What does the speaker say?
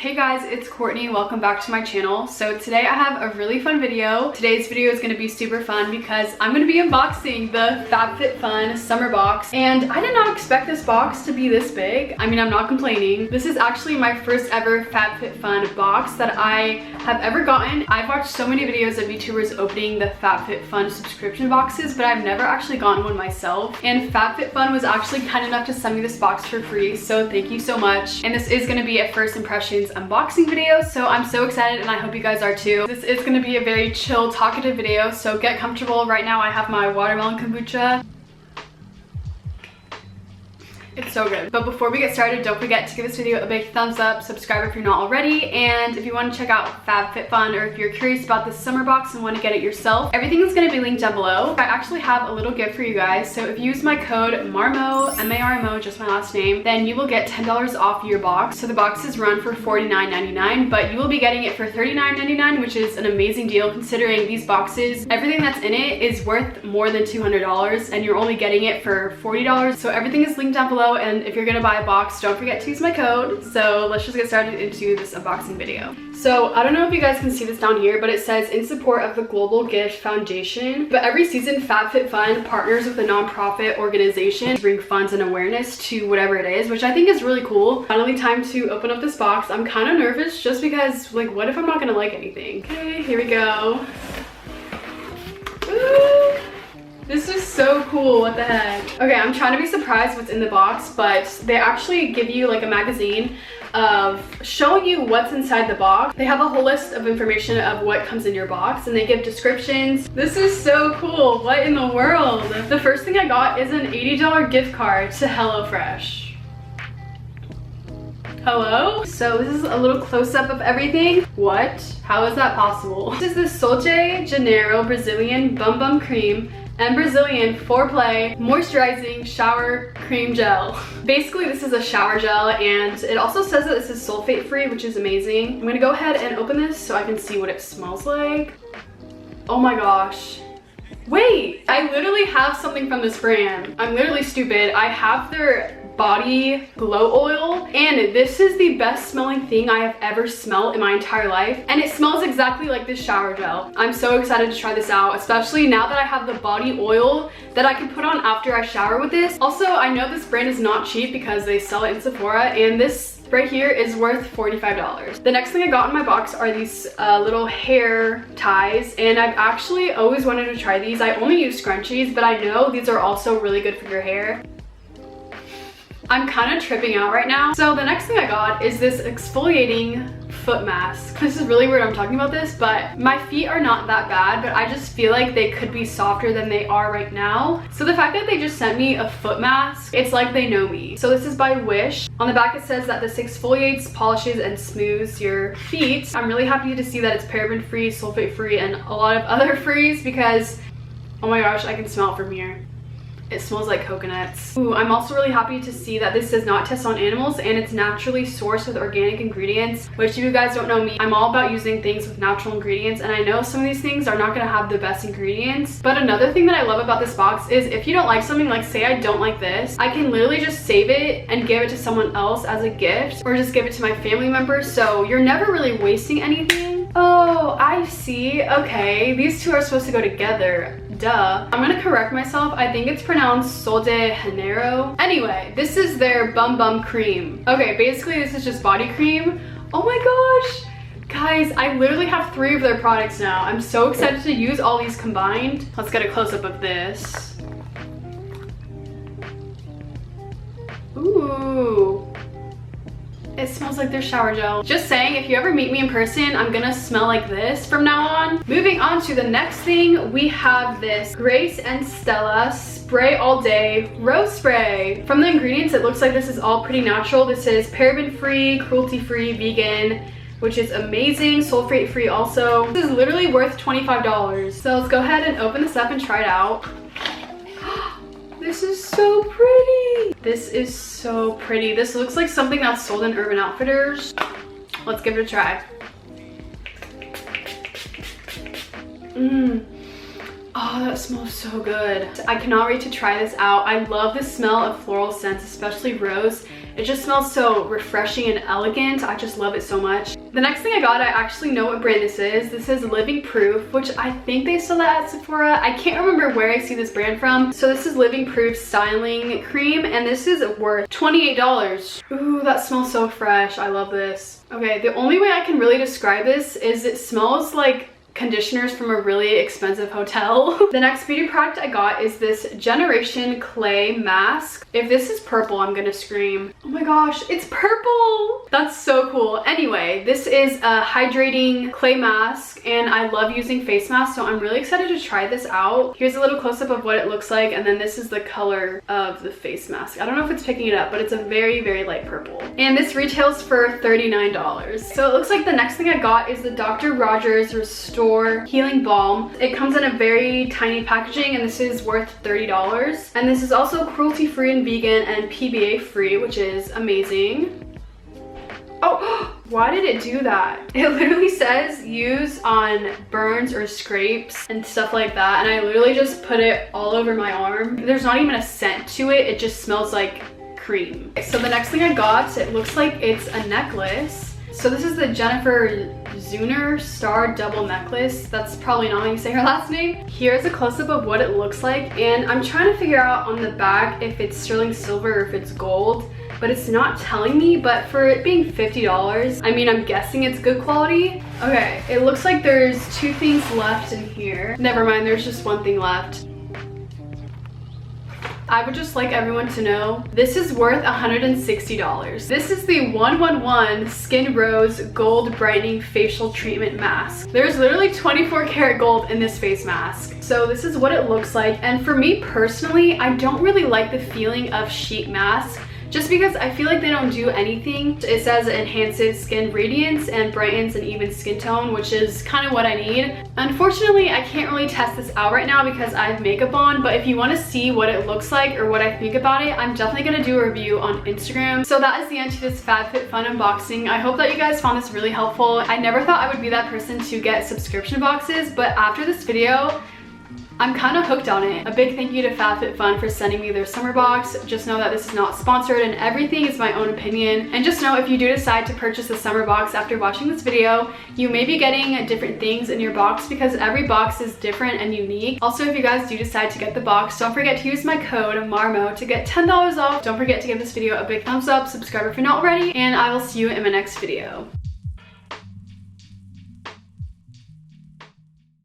Hey guys, it's Courtney. Welcome back to my channel. So today I have a really fun video. Today's video is going to be super fun because I'm going to be unboxing the FabFitFun summer box. And I did not expect this box to be this big. I mean, I'm not complaining. This is actually my first ever FabFitFun box that I have ever gotten. I've watched so many videos of YouTubers opening the FabFitFun subscription boxes, but I've never actually gotten one myself. And FabFitFun was actually kind enough to send me this box for free, so thank you so much. And this is going to be a first impressions unboxing video, so I'm so excited and I hope you guys are too. This is going to be a very chill, talkative video, so get comfortable. Right now I have my watermelon kombucha. It's so good. But before we get started, don't forget to give this video a big thumbs up, subscribe if you're not already, and if you want to check out FabFitFun or if you're curious about this summer box and want to get it yourself, everything is going to be linked down below. I actually have a little gift for you guys, so if you use my code MARMO, M-A-R-M-O, just my last name, then you will get $10 off your box. So the boxes run for $49.99, but you will be getting it for $39.99, which is an amazing deal considering these boxes, everything that's in it is worth more than $200 and you're only getting it for $40. So everything is linked down below. And if you're gonna buy a box, don't forget to use my code. So let's just get started into this unboxing video. So I don't know if you guys can see this down here, but it says in support of the Global Gift Foundation. But every season FabFitFun partners with a nonprofit organization to bring funds and awareness to whatever it is, which I think is really cool. Finally time to open up this box. I'm kind of nervous just because, like, what if I'm not gonna like anything? Okay, here we go. Woo! This is so cool, what the heck? Okay, I'm trying to be surprised what's in the box, but they actually give you like a magazine of showing you what's inside the box. They have a whole list of information of what comes in your box and they give descriptions. This is so cool, what in the world? The first thing I got is an $80 gift card to HelloFresh. Hello? So this is a little close-up of everything. What? How is that possible? This is the Sol de Janeiro Brazilian Bum Bum Cream and Brazilian Foreplay Moisturizing Shower Cream Gel. Basically, this is a shower gel, and it also says that this is sulfate free, which is amazing. I'm gonna go ahead and open this so I can see what it smells like. Oh my gosh. Wait, I literally have something from this brand. I'm literally stupid. I have their body glow oil, and this is the best smelling thing I have ever smelled in my entire life, and it smells exactly like this shower gel. I'm so excited to try this out, especially now that I have the body oil that I can put on after I shower with this. Also, I know this brand is not cheap because they sell it in Sephora, and this right here is worth $45. The next thing I got in my box are these little hair ties, and I've actually always wanted to try these. I only use scrunchies, but I know these are also really good for your hair. I'm kind of tripping out right now. So the next thing I got is this exfoliating foot mask. This is really weird I'm talking about this, but my feet are not that bad, but I just feel like they could be softer than they are right now. So the fact that they just sent me a foot mask, it's like they know me. So this is by Wish. On the back it says that this exfoliates, polishes, and smooths your feet. I'm really happy to see that it's paraben free, sulfate free, and a lot of other frees because, oh my gosh, I can smell it from here. It smells like coconuts. Ooh, I'm also really happy to see that this does not test on animals and it's naturally sourced with organic ingredients, which if you guys don't know me, I'm all about using things with natural ingredients, and I know some of these things are not gonna have the best ingredients. But another thing that I love about this box is if you don't like something, like say I don't like this, I can literally just save it and give it to someone else as a gift, or just give it to my family members, so you're never really wasting anything. Oh, I see. Okay, these two are supposed to go together. Duh. I'm gonna correct myself. I think it's pronounced Sol de Janeiro. Anyway, this is their Bum Bum Cream. Okay, basically this is just body cream. Oh my gosh. Guys, I literally have 3 of their products now. I'm so excited to use all these combined. Let's get a close-up of this. Ooh. It smells like their shower gel. Just saying, if you ever meet me in person, I'm gonna smell like this from now on. Moving on to the next thing, we have this Grace and Stella Spray All Day Rose Spray. From the ingredients, it looks like this is all pretty natural. This is paraben free, cruelty free, vegan, which is amazing, sulfate free also. This is literally worth $25. So let's go ahead and open this up and try it out. This is so pretty. This is so pretty. This looks like something that's sold in Urban Outfitters. Let's give it a try. Oh, that smells so good. I cannot wait to try this out. I love the smell of floral scents, especially rose. It just smells so refreshing and elegant. I just love it so much. The next thing I got, I actually know what brand this is. This is Living Proof, which I think they sell that at Sephora. I can't remember where I see this brand from. So this is Living Proof Styling Cream, and this is worth $28. Ooh, that smells so fresh. I love this. Okay, the only way I can really describe this is it smells like conditioners from a really expensive hotel. The next beauty product I got is this Generation Clay Mask. If this is purple, I'm gonna scream. Oh my gosh, it's purple! That's so cool. Anyway, this is a hydrating clay mask, and I love using face masks, so I'm really excited to try this out. Here's a little close-up of what it looks like, and then this is the color of the face mask. I don't know if it's picking it up, but it's a very, very light purple. And this retails for $39. So it looks like the next thing I got is the Dr. Rogers Restore Healing Balm. It comes in a very tiny packaging, and this is worth $30. And this is also cruelty-free and vegan and PBA-free, which is amazing. Oh, why did it do that? It literally says use on burns or scrapes and stuff like that, and I literally just put it all over my arm. There's not even a scent to it. It just smells like cream. So the next thing I got, it looks like it's a necklace. So this is the Jennifer Zuner Star Double Necklace. That's probably not how you say her last name. Here's a close-up of what it looks like, and I'm trying to figure out on the back if it's sterling silver or if it's gold, but it's not telling me. But for it being $50, I mean, I'm guessing it's good quality. Okay, it looks like there's 2 things left in here. Never mind, there's just 1 thing left. I would just like everyone to know this is worth $160. This is the 111 Skin Rose Gold Brightening Facial Treatment Mask. There's literally 24 karat gold in this face mask. So this is what it looks like. And for me personally, I don't really like the feeling of sheet masks, just because I feel like they don't do anything. It says it enhances skin radiance and brightens an even skin tone, which is kind of what I need. Unfortunately, I can't really test this out right now because I have makeup on, but if you want to see what it looks like or what I think about it, I'm definitely going to do a review on Instagram. So that is the end to this FabFitFun unboxing. I hope that you guys found this really helpful. I never thought I would be that person to get subscription boxes, but after this video, I'm kind of hooked on it. A big thank you to FabFitFun for sending me their summer box. Just know that this is not sponsored and everything is my own opinion. And just know if you do decide to purchase a summer box after watching this video, you may be getting different things in your box because every box is different and unique. Also, if you guys do decide to get the box, don't forget to use my code MARMO to get $10 off. Don't forget to give this video a big thumbs up, subscribe if you're not already, and I will see you in my next video.